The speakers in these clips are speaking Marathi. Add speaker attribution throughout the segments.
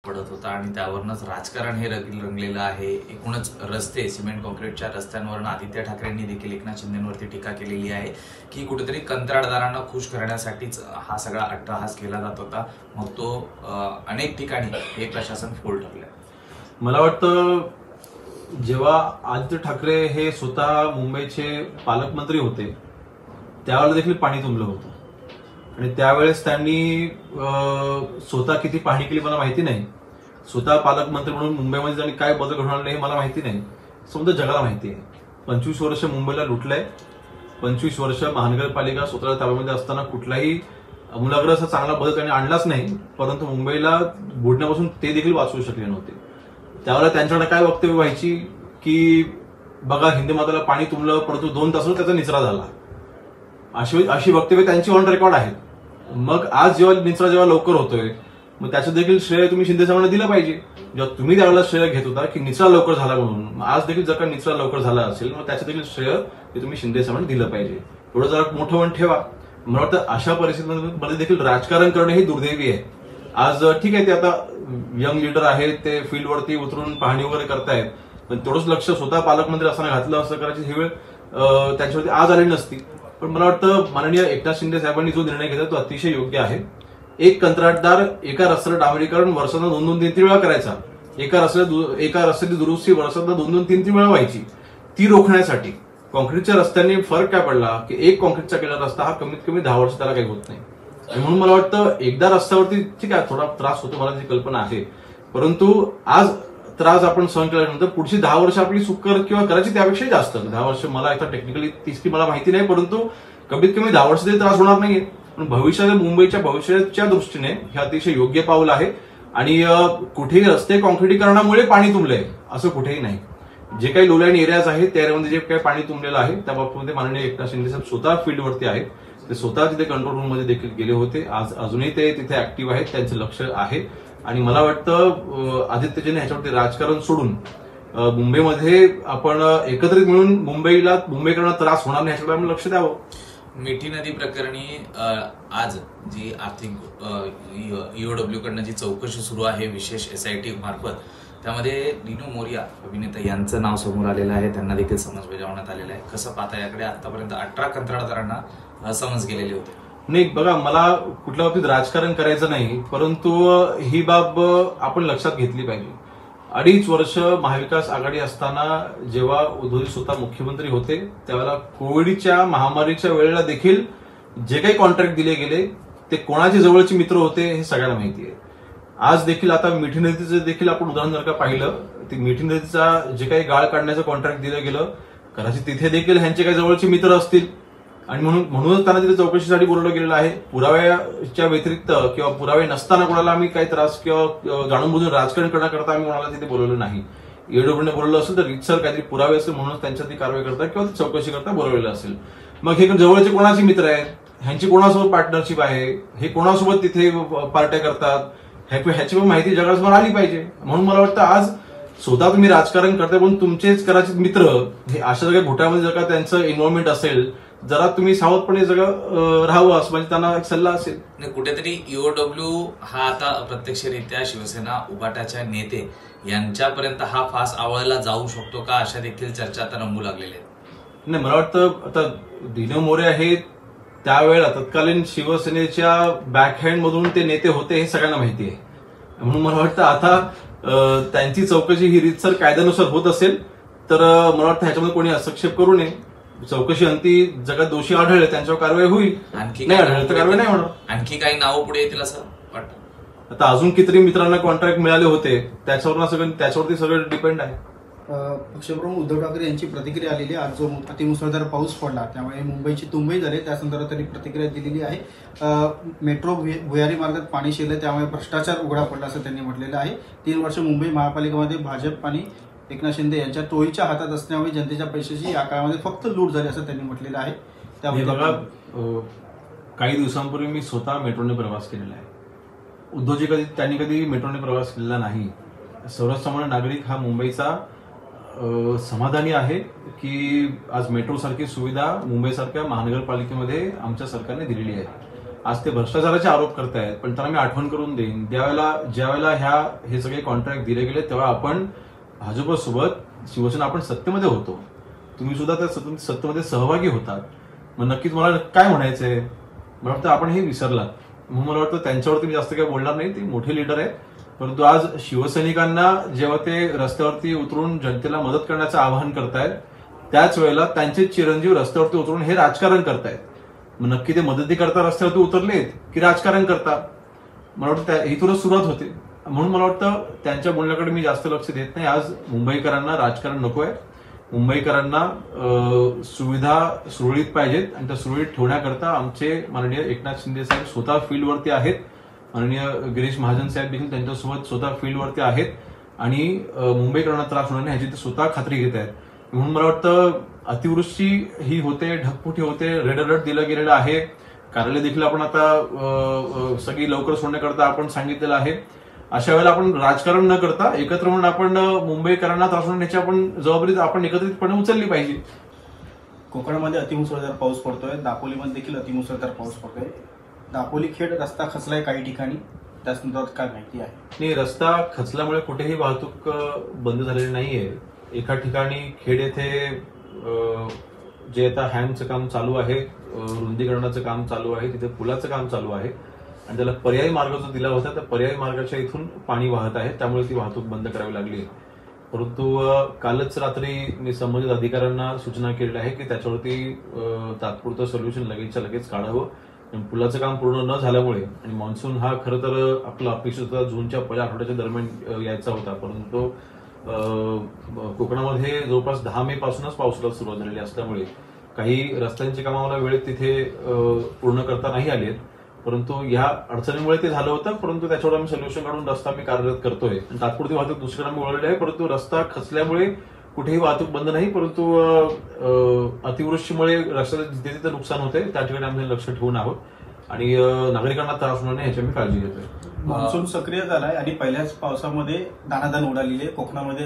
Speaker 1: पडत होता आणि त्यावरच राजकारण हे रंगलेलं आहे। एकूणच रस्ते सिमेंट कॉन्क्रीटच्या रस्त्यांवर आदित्य ठाकरेंनी देखील एकनाथ शिंदेंवरती टीका केलेली आहे की कुठेतरी कंत्राटदारांना खुश करण्यासाठीच हा सगळा अट्टहास केला जात होता। मग तो अनेक ठिकाणी हे प्रशासन फोल ठरलंय।
Speaker 2: मला वाटतं जेव्हा आदित्य ठाकरे हे स्वतः मुंबईचे पालकमंत्री होते त्यावेळेला देखील पाणी तुंबलं होतं आणि त्यावेळेस त्यांनी स्वतः किती पाहणी केली मला माहिती नाही। स्वतः पालकमंत्री म्हणून मुंबईमध्ये त्यांनी काय बदल घडवून आणले हे मला माहिती नाही, समजा जगाला माहिती आहे। 25 वर्ष मुंबईला लुटलंय, 25 वर्ष महानगरपालिका स्वतःच्या ताब्यामध्ये असताना कुठलाही आमूलाग्र असा चांगला बदल त्यांनी आणलाच नाही, परंतु मुंबईला बुडण्यापासून ते देखील वाचवू शकले नव्हते। त्यावेळेला त्यांच्याकडे काय वक्तव्य व्हायची की बघा हिंदमाताला पाणी तुंबलं परंतु 2 तासात त्याचा निचरा झाला, अशी वक्तव्य त्यांची ऑन रेकॉर्ड आहेत। मग आज जेव्हा निचरा लवकर होतोय मग त्याचं देखील श्रेय तुम्ही शिंदे साहेबांना दिलं पाहिजे। जेव्हा तुम्ही त्यावेळेला श्रेय घेत होता की निचरा लवकर झाला म्हणून, आज देखील जर का निचरा लवकर झाला असेल मग त्याचं देखील श्रेय ते तुम्ही शिंदे साहेबांना दिलं पाहिजे। थोडं जरा मोठं मन ठेवा। मला वाटतं अशा परिस्थितीमध्ये देखील राजकारण करणे हे दुर्दैवी आहे। आज ठीक आहे ते आता यंग लीडर आहेत, ते फील्डवरती उतरून पाहणी वगैरे करतायत, पण तेवढंच लक्ष स्वतः पालकमंत्री असताना घातलं असं करायची ही वेळ त्यांच्यावरती आज आली नसती। पण मला वाटतं माननीय एकनाथ शिंदे साहेबांनी जो निर्णय घेतला तो अतिशय योग्य आहे। एक कंत्राटदार एका रस्त्याला डांबरीकरण वर्षांना 2-3 वेळा करायचा, एका रस्त्याची दुरुस्ती वर्षांना 2-3 वेळा व्हायची, ती रोखण्यासाठी कॉन्क्रीटच्या रस्त्यांनी फरक काय पडला की एक कॉन्क्रीटचा केलेला रस्ता हा कमीत कमी 10 वर्ष त्याला काही होत नाही। आणि म्हणून मला वाटतं एकदा रस्त्यावरती ठीक आहे थोडा त्रास होतो, मला त्याची कल्पना आहे, परंतु आज त्रास आपण सहन केल्यानंतर पुढची 10 वर्ष आपली सुकर किंवा करायची त्यापेक्षा जास्त 10 वर्ष मला आता टेक्निकली तिसरी मला माहिती नाही, परंतु कमीत कमी 10 वर्ष तरी त्रास होणार नाहीये। पण मुंबईच्या भविष्याच्या दृष्टीने हे अतिशय योग्य पाऊल आहे। आणि कुठेही रस्ते कॉन्क्रीटीकरणामुळे पाणी तुंबलंय असं कुठेही नाही। जे काही लो लाईन एरियाज आहेत त्या एरियामध्ये जे काही पाणी तुंबलेलं आहे त्या बाबतीमध्ये माननीय एकनाथ शिंदे साहेब स्वतः फील्डवरती आहेत, ते स्वतः तिथे कंट्रोल रूममध्ये देखील गेले होते, आज अजूनही ते तिथे ऍक्टिव्ह आहेत, त्यांचं लक्ष आहे। आणि मला वाटतं आदित्यजीने ह्याच्यावरती राजकारण सोडून मुंबईमध्ये आपण एकत्रित मिळून मुंबईकरांना त्रास होणार नाही ह्याच्याकडे आपण लक्ष द्यावं।
Speaker 1: मिठी नदी प्रकरणी आज जी आर्थिक ईओडब्ल्यू कडनं जी चौकशी सुरू आहे विशेष SIT मार्फत, त्यामध्ये दिनू मोरिया अभिनेता यांचं नाव समोर आलेलं आहे, त्यांना देखील समन्स बजावण्यात आलेला आहे। कसं पाहता याकडे? आतापर्यंत 18 कंत्राटदारांना समन्स गेलेले होते।
Speaker 2: नाही बघा, मला कुठल्या बाबतीत राजकारण करायचं नाही, परंतु ही बाब आपण लक्षात घेतली पाहिजे। 2.5 वर्ष महाविकास आघाडी असताना जेव्हा उद्धवजी स्वतः मुख्यमंत्री होते त्यावेळेला कोविडच्या महामारीच्या वेळेला देखील जे काही कॉन्ट्रॅक्ट दिले गेले ते कोणाचे जवळचे मित्र होते हे सगळ्यांना माहिती आहे। आज देखील आता मिठी नदीचं देखील आपण उदाहरण जर का पाहिलं, ती मिठी नदीचा जे काही गाळ काढण्याचं कॉन्ट्रॅक्ट दिलं गेलं कदाचित तिथे देखील ह्यांचे काही जवळचे मित्र असतील आणि म्हणूनच त्यांना तिथे चौकशीसाठी बोलवलं गेलेलं आहे। पुराव्याच्या व्यतिरिक्त किंवा पुरावे नसताना कोणाला आम्ही काही त्रास किंवा जाणून बुजून राजकारण करण्याकरता आम्ही कोणाला तिथे बोलवलं नाही। ईओडब्ल्यूने बोलवलं असेल तर रितसर काहीतरी पुरावे असेल म्हणून त्यांच्या ती कारवाई करता किंवा चौकशी करता बोलवलेलं असेल। मग हे जवळचे कोणाचे मित्र आहेत, ह्यांची कोणासोबत पार्टनरशिप आहे, हे कोणासोबत तिथे पार्ट्या करतात ह्याची पण माहिती जगासमोर आली पाहिजे। म्हणून मला वाटतं आज स्वतः तुम्ही राजकारण करताय पण तुमचेच कदाचित मित्र हे अशा सगळ्या घोटाळ्यामध्ये जर का त्यांचं इन्व्हॉल्वमेंट असेल जरा तुम्ही सावधपणे राहावं असं म्हणजे त्यांना एक सल्ला असेल।
Speaker 1: कुठेतरी ईओडब्ल्यू हा आता प्रत्यक्षरित्या शिवसेना उभाटाच्या नेते यांच्यापर्यंत हा फास आवळला जाऊ शकतो का, अशा देखील चर्चा आता रंगू लागलेल्या आहेत।
Speaker 2: नाही, मला वाटतं आता दिनू मोरे हे त्यावेळेला तत्कालीन शिवसेनेच्या बॅकहँड मधून ते नेते होते हे सगळ्यांना माहिती आहे। म्हणून मला वाटतं आता त्यांची चौकशी ही रीतसर कायद्यानुसार होत असेल तर मला वाटतं ह्याच्यामध्ये कोणी हस्तक्षेप करू नये। चौकशी अंती जगात दोषी आढळले त्यांच्यावर कारवाई होईल,
Speaker 1: आणखी
Speaker 2: नाही आढळलं तर कारवाई नाही होणार।
Speaker 1: आणखी काही नावं पुढे येतील असं वाटतं?
Speaker 2: आता अजून किती मित्रांना कॉन्ट्रॅक्ट मिळाले होते त्याच्यावरती सगळं डिपेंड आहे।
Speaker 3: पक्षप्रमुख उद्धव ठाकरे यांची प्रतिक्रिया आलेली आहे। आज जो अतिमुसळधार पाऊस पडला त्यामुळे मुंबईची तुंबई झाली, त्या संदर्भात त्यांनी प्रतिक्रिया दिलेली आहे। मेट्रो भुयारी मार्गात पाणी शिरलं त्यामुळे भ्रष्टाचार उघडा पडला असं त्यांनी म्हटलेलं आहे। 3 वर्ष मुंबई महापालिकेमध्ये भाजप आणि एकनाथ शिंदे यांच्या टोळीच्या हातात असल्यामुळे जनतेच्या पैशाची या काळामध्ये फक्त लूट झाली असं त्यांनी म्हटलेलं आहे।
Speaker 2: त्यामुळे बघा, काही दिवसांपूर्वी मी स्वतः मेट्रोने प्रवास केलेला आहे। उद्धवजी त्यांनी कधी मेट्रोने प्रवास केलेला नाही। सर्वसामान्य नागरिक हा मुंबईचा समाधानी आहे की आज मेट्रो सारखी सुविधा मुंबईसारख्या महानगरपालिकेमध्ये आमच्या सरकारने दिलेली आहे। आज ते भ्रष्टाचाराचे आरोप करतायत, पण त्यांना मी आठवण करून देईन, ज्यावेळेला हे सगळे कॉन्ट्रॅक्ट दिले गेले तेव्हा आपण भाजपसोबत शिवसेना आपण सत्तेमध्ये होतो, तुम्ही सुद्धा त्या सत्तेमध्ये सहभागी होतात. मग नक्कीच मला काय म्हणायचंय, मला वाटतं आपण हे विसरलात. म्हणून मला वाटतं त्यांच्यावरती मी जास्त काही बोलणार नाही, ते मोठे लीडर आहेत. परंतु आज शिवसैनिकांना जेव्हा ते रस्त्यावरती उतरून जनतेला मदत करण्याचं आवाहन करतायत, त्याच वेळेला त्यांचे चिरंजीव रस्त्यावरती उतरून हे राजकारण करतायत. मग नक्की ते मदती करता रस्त्यावरती उतरलेत की राजकारण करता, मला वाटतं इथूनच सुरुवात होते. म्हणून मला वाटतं त्यांच्या बोलण्याकडे मी जास्त लक्ष देत नाही. आज मुंबईकरांना राजकारण नको आहे, मुंबईकरांना सुविधा सुरळीत पाहिजेत आणि त्या सुरळीत ठेवण्याकरता आमचे माननीय एकनाथ शिंदे साहेब स्वतः फील्डवरती आहेत, माननीय गिरीश महाजन साहेब देखील त्यांच्यासोबत स्वतः फील्डवरती आहेत आणि मुंबईकरांना त्रास होणार नाही ह्याची ते स्वतः खात्री घेत आहेत. म्हणून मला वाटतं अतिवृष्टी ही होते, ढगफुटी होते, रेड अलर्ट दिलं गेलेलं आहे, कार्यालय देखील आपण आता सगळी लवकर सोडण्याकरता आपण सांगितलेलं आहे. अशा वेळेला आपण राजकारण न करता एकत्र म्हणून आपण मुंबईकरांना त्रास होण्याची आपण जबाबदारी आपण एकत्रितपणे उचलली पाहिजे.
Speaker 3: कोकणामध्ये अतिमुसळधार पाऊस पडतोय, दापोलीमध्ये देखील अतिमुसळधार पाऊस पडतोय. दापोली खेड रस्ता खचलाय काही ठिकाणी, त्या संदर्भात काय माहिती आहे?
Speaker 2: नाही, रस्ता खचल्यामुळे कुठेही वाहतूक बंद झालेली नाहीये. एका ठिकाणी खेड येथे जे आता हॅमचं काम चालू आहे, रुंदीकरणाचं काम चालू आहे, तिथे पुलाचं काम चालू आहे आणि त्याला पर्यायी मार्ग जो दिला होता त्या पर्यायी मार्गाच्या इथून पाणी वाहत आहे, त्यामुळे ती वाहतूक बंद करावी लागली. परंतु कालच रात्री मी संबंधित अधिकाऱ्यांना सूचना केलेल्या आहे की त्याच्यावरती तात्पुरतं सोल्युशन लगेचच्या लगेच काढावं. पुलाचं काम पूर्ण न झाल्यामुळे आणि मान्सून हा खरं तर आपला अपेक्षित होता जूनच्या पहिल्या आठवड्याच्या दरम्यान यायचा होता, परंतु कोकणामध्ये जवळपास 10 मे पासूनच पावसाला सुरुवात झालेली असल्यामुळे काही रस्त्यांची कामं मला वेळेत तिथे पूर्ण करता नाही आली आहेत. परंतु या अडचणीमुळे ते झालं होतं, परंतु त्याच्यावर आम्ही सोल्युशन काढून रस्ता आम्ही कार्यरत करतोय आणि तात्पुरती वाहतूक दुसरीकडे आम्ही वळवली आहे. परंतु रस्ता खचल्यामुळे कुठेही वाहतूक बंद नाही, परंतु अतिवृष्टीमुळे रस्त्याचं जिथे जिथे नुकसान होते त्या ठिकाणी आम्ही लक्ष ठेवून आहोत आणि नागरिकांना त्रास होणार नाही याची आम्ही काळजी घेतोय.
Speaker 3: मान्सून सक्रिय झालाय आणि पहिल्याच पावसामध्ये दाणादाण उडालेली आहे. कोकणामध्ये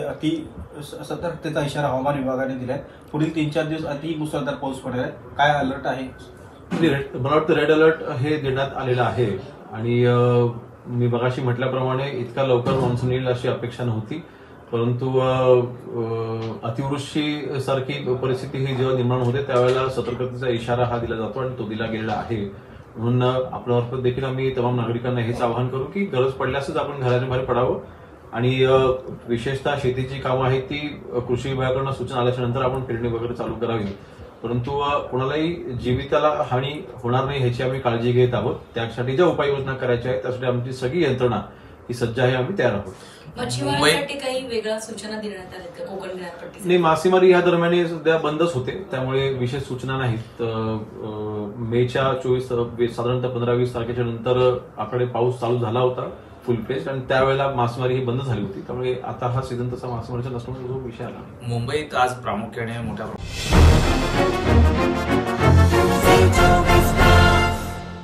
Speaker 3: सतर्कतेचा इशारा हवामान विभागाने दिलाय. पुढील 3-4 दिवस अति मुसळधार पाऊस पडणार आहे. काय अलर्ट आहे?
Speaker 2: मला वाटतं रेड अलर्ट हे देण्यात आलेलं आहे आणि मी मगाशी म्हटल्याप्रमाणे इतका लवकर मान्सून येईल अशी अपेक्षा नव्हती, परंतु अतिवृष्टी सारखी परिस्थिती ही जेव्हा निर्माण होते त्यावेळेला सतर्कतेचा इशारा हा दिला जातो आणि तो दिला गेलेला आहे. म्हणून आपल्यामार्फत देखील आम्ही तमाम नागरिकांना हेच आवाहन करू की गरज पडल्यासच आपण घराच्या बाहेर पडावं आणि विशेषतः शेतीची कामं आहेत ती कृषी विभागाकडून सूचना आल्याच्या नंतर आपण पेरणी वगैरे चालू करावी, परंतु कोणालाही जीविताला हानी होणार नाही ह्याची आम्ही काळजी घेत आहोत. त्यासाठी ज्या उपाययोजना करायच्या आहेत त्यासाठी आमची सगळी यंत्रणा ही सज्ज आहे, आम्ही तयार आहोत.
Speaker 4: मच्छीमारांसाठी काही वेगळ्या सूचना देण्यात आल्या का कोकण किनारपट्टी?
Speaker 2: नाही, मासेमारी ह्या दरम्यान सध्या बंदच होते, त्यामुळे विशेष सूचना नाहीत. मेच्या 24 साधारणतः 15-20 तारखेच्या नंतर आपल्याकडे पाऊस चालू झाला होता फुल फ्लेज आणि त्यावेळेला मासेमारी ही बंद झाली होती, त्यामुळे आता हा सीझन तसा मासेमारीचा नसल्यामुळे जो विषय आला.
Speaker 1: मुंबईत आज प्रामुख्याने मोठ्या